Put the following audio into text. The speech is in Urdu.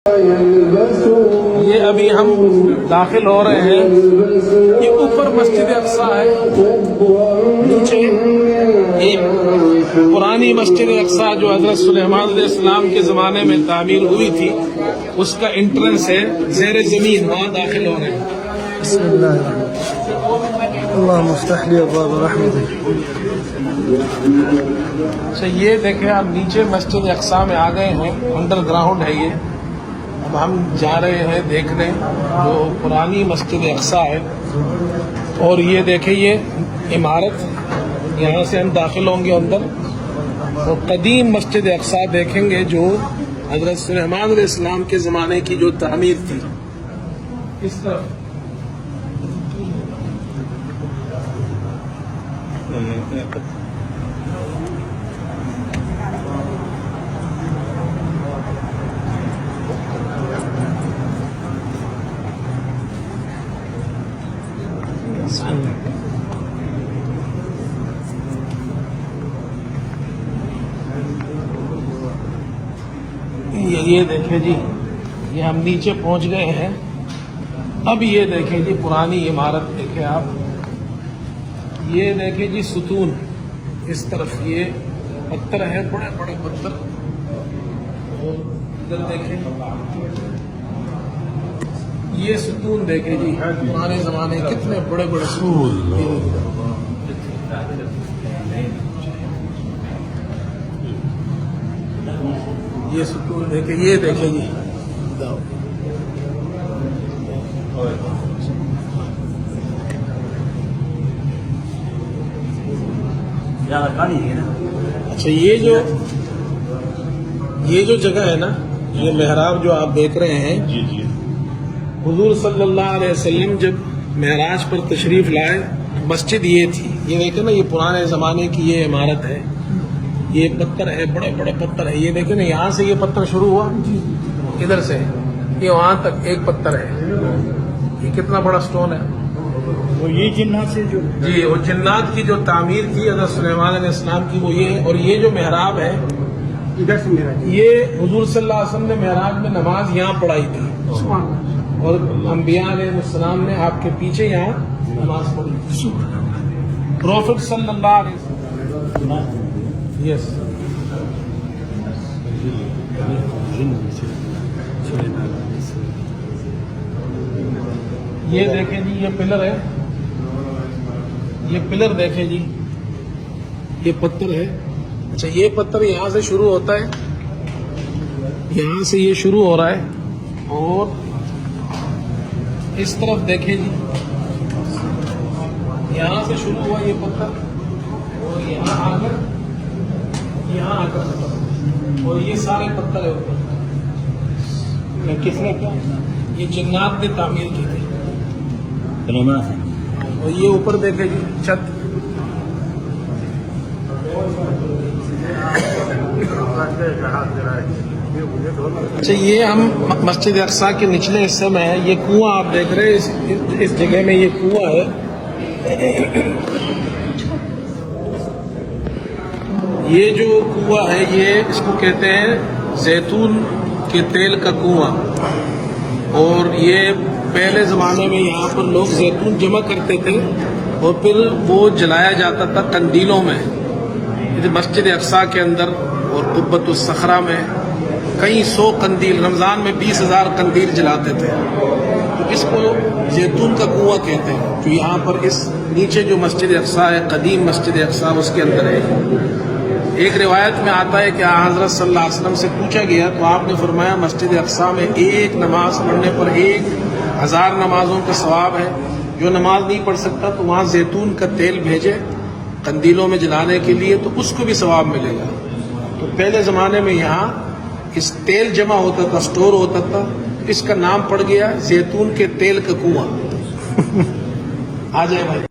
یہ ابھی ہم داخل ہو رہے ہیں. یہ اوپر مسجد اقصی ہے, نیچے یہ پرانی مسجد اقصی جو حضرت سلیمان علیہ السلام کے زمانے میں تعمیر ہوئی تھی, اس کا انٹرنس ہے زیر زمین, وہاں داخل ہو رہے ہیں. بسم اللہ الرحمن اللہم افتح لی ابواب رحمتک. اچھا یہ دیکھیں آپ نیچے مسجد اقصی میں آ گئے ہیں, انڈر گراؤنڈ ہے یہ. اب ہم جا رہے ہیں دیکھنے جو پرانی مسجد اقصی ہے, اور یہ دیکھیں یہ عمارت, یہاں سے ہم داخل ہوں گے اندر, اور قدیم مسجد اقصی دیکھیں گے جو حضرت سلیمان علیہ السلام کے زمانے کی جو تعمیر تھی. اس طرف یہ دیکھیں جی, یہ ہم نیچے پہنچ گئے ہیں. اب یہ دیکھیں جی پرانی عمارت دیکھیں آپ, یہ دیکھیں جی ستون, اس طرف یہ پتھر ہے, بڑے بڑے پتھر, اور ادھر دیکھیں یہ ستون دیکھیں جی, پرانے زمانے کتنے بڑے بڑے ستون. یہ ستون دیکھیں, یہ دیکھیں جی اچھا یہ جو جگہ ہے نا, یہ محراب جو آپ دیکھ رہے ہیں, حضور صلی اللہ علیہ وسلم جب معراج پر تشریف لائے مسجد یہ تھی. یہ دیکھیں نا, یہ پرانے زمانے کی یہ عمارت ہے, یہ پتھر ہے, بڑے بڑے پتھر ہے. یہ دیکھیں نا, یہاں سے یہ پتھر شروع ہوا, ادھر سے یہ وہاں تک ایک پتھر ہے. یہ کتنا بڑا سٹون ہے. وہ یہ جنات سے جو جی وہ جنات کی جو تعمیر کی حضرت سلیمان علیہ السلام کی وہ یہ ہے. اور یہ جو محراب ہے, ادھر سے میرا یہ حضور صلی اللہ علیہ وسلم نے معراج میں نماز یہاں پڑھائی تھی, اور انبیاء علیہ السلام نے آپ کے پیچھے یہاں نماز پڑھی. پروفٹ صلی اللہ علیہ وسلم. یس, یہ دیکھیں جی یہ پلر ہے, یہ پلر دیکھیں جی, یہ پتھر ہے. اچھا یہ پتھر یہاں سے شروع ہوتا ہے, یہاں سے یہ شروع ہو رہا ہے, اور اس طرف دیکھیں جی, یہاں سے شروع ہوا یہ پتھر, اور یہاں آ کر اور یہ سارے پتھر ہے اوپر. کس نے کیا, یہ جنات نے تعمیر کی تھی. اور یہ اوپر دیکھیں جی چھت, اچھا یہ ہم مسجد اقصی کے نچلے حصے میں ہیں. یہ کنواں آپ دیکھ رہے ہیں, اس جگہ میں یہ کنواں ہے. یہ جو کنواں ہے یہ اس کو کہتے ہیں زیتون کے تیل کا کنواں. اور یہ پہلے زمانے میں یہاں پر لوگ زیتون جمع کرتے تھے, اور پھر وہ جلایا جاتا تھا قندیلوں میں. مسجد اقصی کے اندر اور قبۃ الصخرہ میں کئی سو قندیل, رمضان میں 20,000 قندیل جلاتے تھے. تو اس کو زیتون کا کنواں کہتے ہیں, جو یہاں پر اس نیچے جو مسجد اقصی ہے, قدیم مسجد اقصی, اس کے اندر ہے. ایک روایت میں آتا ہے کہ حضرت صلی اللہ علیہ وسلم سے پوچھا گیا تو آپ نے فرمایا مسجد اقصی میں ایک نماز پڑھنے پر 1,000 نمازوں کا ثواب ہے. جو نماز نہیں پڑھ سکتا تو وہاں زیتون کا تیل بھیجے قندیلوں میں جلانے کے لیے, تو اس کو بھی ثواب ملے گا. تو پہلے زمانے میں یہاں اس تیل جمع ہوتا تھا, سٹور ہوتا تھا, اس کا نام پڑ گیا زیتون کے تیل کا کنواں. آ جائے بھائی.